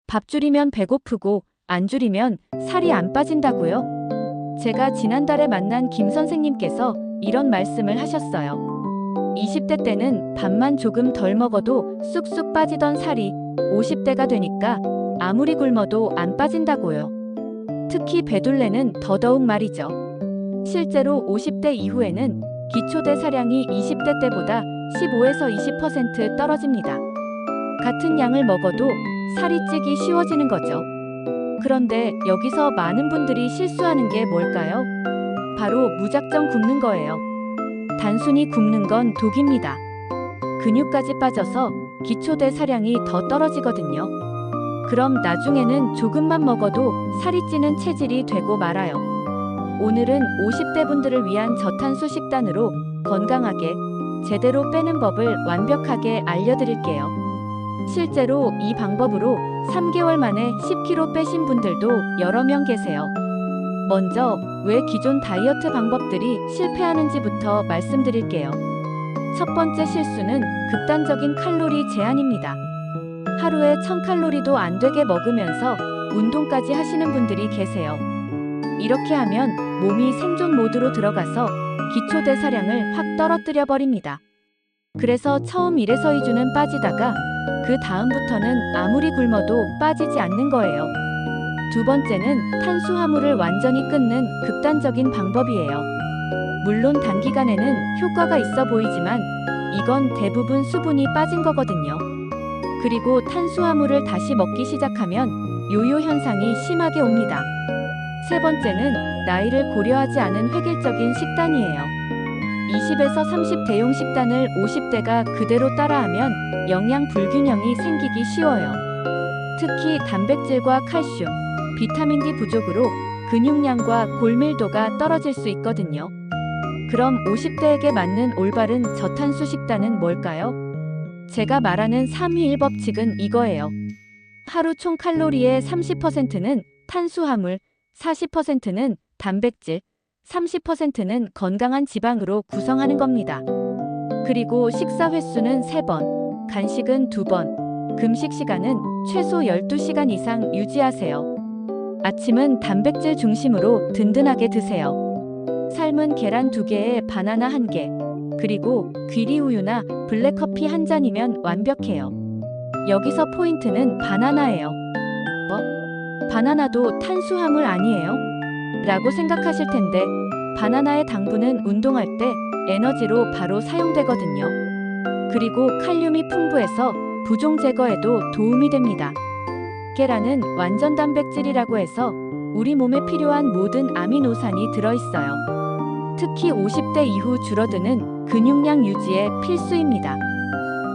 밥 줄이면 배고프고 안 줄이면 살이 안 빠진다고요? 제가 지난달에 만난 김 선생님께서 이런 말씀을 하셨어요. 20대 때는 밥만 조금 덜 먹어도 쑥쑥 빠지던 살이 50대가 되니까 아무리 굶어도 안 빠진다고요. 특히 배둘레는 더더욱 말이죠. 실제로 50대 이후에는 기초대사량이 20대 때보다 15에서 20% 떨어집니다. 같은 양을 먹어도 살이 찌기 쉬워지는 거죠. 그런데 여기서 많은 분들이 실수하는 게 뭘까요? 바로 무작정 굶는 거예요. 단순히 굶는 건 독입니다. 근육까지 빠져서 기초대사량이 더 떨어지거든요. 그럼 나중에는 조금만 먹어도 살이 찌는 체질이 되고 말아요. 오늘은 50대 분들을 위한 저탄수 식단으로 건강하게 제대로 빼는 법을 완벽하게 알려드릴게요. 실제로 이 방법으로 3개월 만에 10kg 빼신 분들도 여러 명 계세요. 먼저 왜 기존 다이어트 방법들이 실패하는지부터 말씀드릴게요. 첫 번째 실수는 극단적인 칼로리 제한입니다. 하루에 1000칼로리도 안 되게 먹으면서 운동까지 하시는 분들이 계세요. 이렇게 하면 몸이 생존 모드로 들어가서 기초대사량을 확 떨어뜨려 버립니다. 그래서 처음 1에서 2주는 빠지다가 그 다음부터는 아무리 굶어도 빠지지 않는 거예요. 두 번째는 탄수화물을 완전히 끊는 극단적인 방법이에요. 물론 단기간에는 효과가 있어 보이지만 이건 대부분 수분이 빠진 거거든요. 그리고 탄수화물을 다시 먹기 시작하면 요요 현상이 심하게 옵니다. 세 번째는 나이를 고려하지 않은 획일적인 식단이에요. 20에서 30 대용 식단을 50대가 그대로 따라하면 영양 불균형이 생기기 쉬워요. 특히 단백질과 칼슘, 비타민 D 부족으로 근육량과 골밀도가 떨어질 수 있거든요. 그럼 50대에게 맞는 올바른 저탄수 식단은 뭘까요? 제가 말하는 3위 1법칙은 이거예요. 하루 총 칼로리의 30%는 탄수화물, 40%는 단백질, 30%는 건강한 지방으로 구성하는 겁니다. 그리고 식사 횟수는 3번, 간식은 2번, 금식 시간은 최소 12시간 이상 유지하세요. 아침은 단백질 중심으로 든든하게 드세요. 삶은 계란 2개에 바나나 1개, 그리고 귀리우유나 블랙커피 1잔이면 완벽해요. 여기서 포인트는 바나나예요. 바나나도 탄수화물 아니에요? 라고 생각하실 텐데 바나나의 당분은 운동할 때 에너지로 바로 사용되거든요. 그리고 칼륨이 풍부해서 부종 제거에도 도움이 됩니다. 계란은 완전 단백질이라고 해서 우리 몸에 필요한 모든 아미노산이 들어있어요. 특히 50대 이후 줄어드는 근육량 유지에 필수입니다.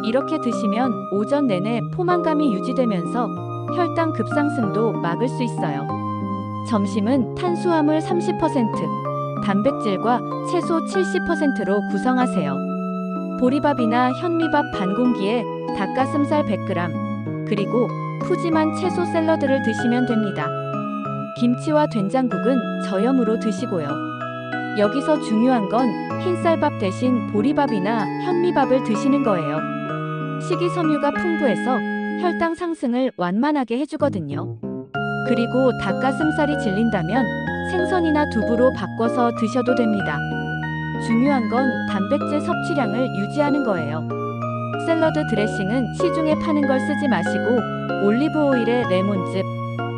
이렇게 드시면 오전 내내 포만감이 유지되면서 혈당 급상승도 막을 수 있어요. 점심은 탄수화물 30%, 단백질과 채소 70%로 구성하세요. 보리밥이나 현미밥 반 공기에 닭가슴살 100g, 그리고 푸짐한 채소 샐러드를 드시면 됩니다. 김치와 된장국은 저염으로 드시고요. 여기서 중요한 건 흰쌀밥 대신 보리밥이나 현미밥을 드시는 거예요. 식이섬유가 풍부해서 혈당 상승을 완만하게 해주거든요. 그리고 닭가슴살이 질린다면 생선이나 두부로 바꿔서 드셔도 됩니다. 중요한 건 단백질 섭취량을 유지하는 거예요. 샐러드 드레싱은 시중에 파는 걸 쓰지 마시고 올리브 오일에 레몬즙,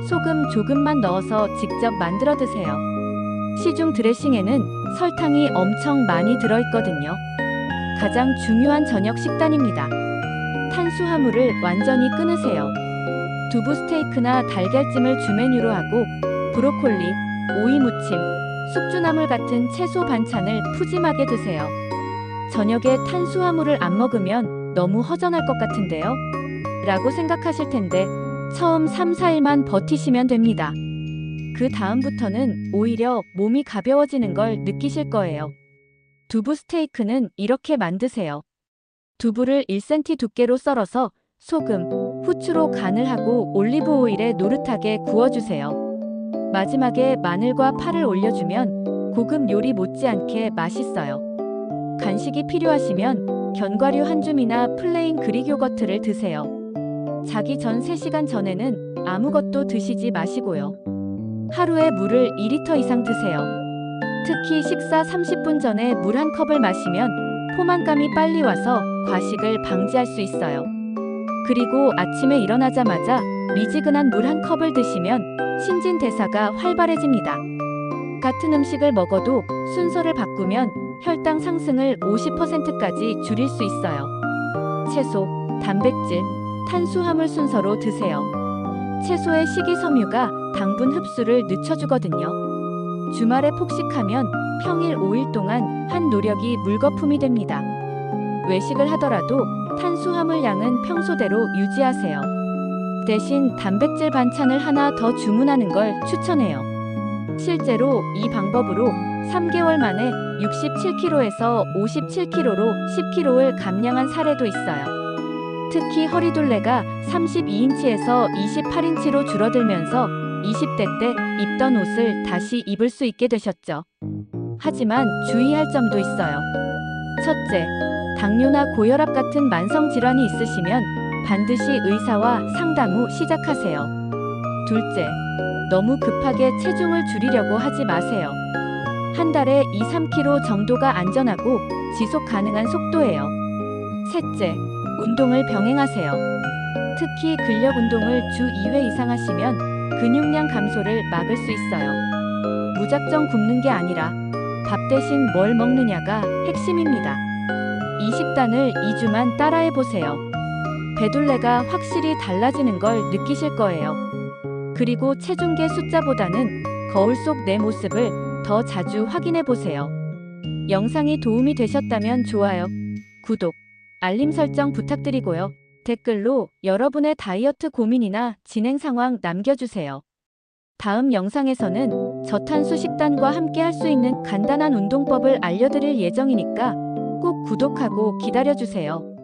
소금 조금만 넣어서 직접 만들어 드세요. 시중 드레싱에는 설탕이 엄청 많이 들어있거든요. 가장 중요한 저녁 식단입니다. 탄수화물을 완전히 끊으세요. 두부 스테이크나 달걀찜을 주 메뉴로 하고 브로콜리, 오이 무침, 숙주나물 같은 채소 반찬을 푸짐하게 드세요. 저녁에 탄수화물을 안 먹으면 너무 허전할 것 같은데요? 라고 생각하실 텐데 처음 3, 4일만 버티시면 됩니다. 그 다음부터는 오히려 몸이 가벼워지는 걸 느끼실 거예요. 두부 스테이크는 이렇게 만드세요. 두부를 1cm 두께로 썰어서 소금, 후추로 간을 하고 올리브 오일에 노릇하게 구워주세요. 마지막에 마늘과 파를 올려주면 고급 요리 못지않게 맛있어요. 간식이 필요하시면 견과류 한 줌이나 플레인 그릭 요거트를 드세요. 자기 전 3시간 전에는 아무것도 드시지 마시고요. 하루에 물을 2리터 이상 드세요. 특히 식사 30분 전에 물 한 컵을 마시면 포만감이 빨리 와서 과식을 방지할 수 있어요. 그리고 아침에 일어나자마자 미지근한 물 한 컵을 드시면 신진대사가 활발해집니다. 같은 음식을 먹어도 순서를 바꾸면 혈당 상승을 50%까지 줄일 수 있어요. 채소, 단백질, 탄수화물 순서로 드세요. 채소의 식이섬유가 당분 흡수를 늦춰주거든요. 주말에 폭식하면 평일 5일 동안 한 노력이 물거품이 됩니다. 외식을 하더라도 탄수화물 양은 평소대로 유지하세요. 대신 단백질 반찬을 하나 더 주문하는 걸 추천해요. 실제로 이 방법으로 3개월 만에 67kg에서 57kg로 10kg를 감량한 사례도 있어요. 특히 허리둘레가 32인치에서 28인치로 줄어들면서 20대 때 입던 옷을 다시 입을 수 있게 되셨죠. 하지만 주의할 점도 있어요. 첫째, 당뇨나 고혈압 같은 만성 질환이 있으시면 반드시 의사와 상담 후 시작하세요. 둘째, 너무 급하게 체중을 줄이려고 하지 마세요. 한 달에 2-3kg 정도가 안전하고 지속 가능한 속도예요. 셋째, 운동을 병행하세요. 특히 근력 운동을 주 2회 이상 하시면 근육량 감소를 막을 수 있어요. 무작정 굶는 게 아니라 밥 대신 뭘 먹느냐가 핵심입니다. 이 식단을 2주만 따라해 보세요. 배둘레가 확실히 달라지는 걸 느끼실 거예요. 그리고 체중계 숫자보다는 거울 속 내 모습을 더 자주 확인해 보세요. 영상이 도움이 되셨다면 좋아요, 구독, 알림 설정 부탁드리고요. 댓글로 여러분의 다이어트 고민이나 진행 상황 남겨주세요. 다음 영상에서는 저탄수 식단과 함께 할 수 있는 간단한 운동법을 알려드릴 예정이니까 꼭 구독하고 기다려주세요.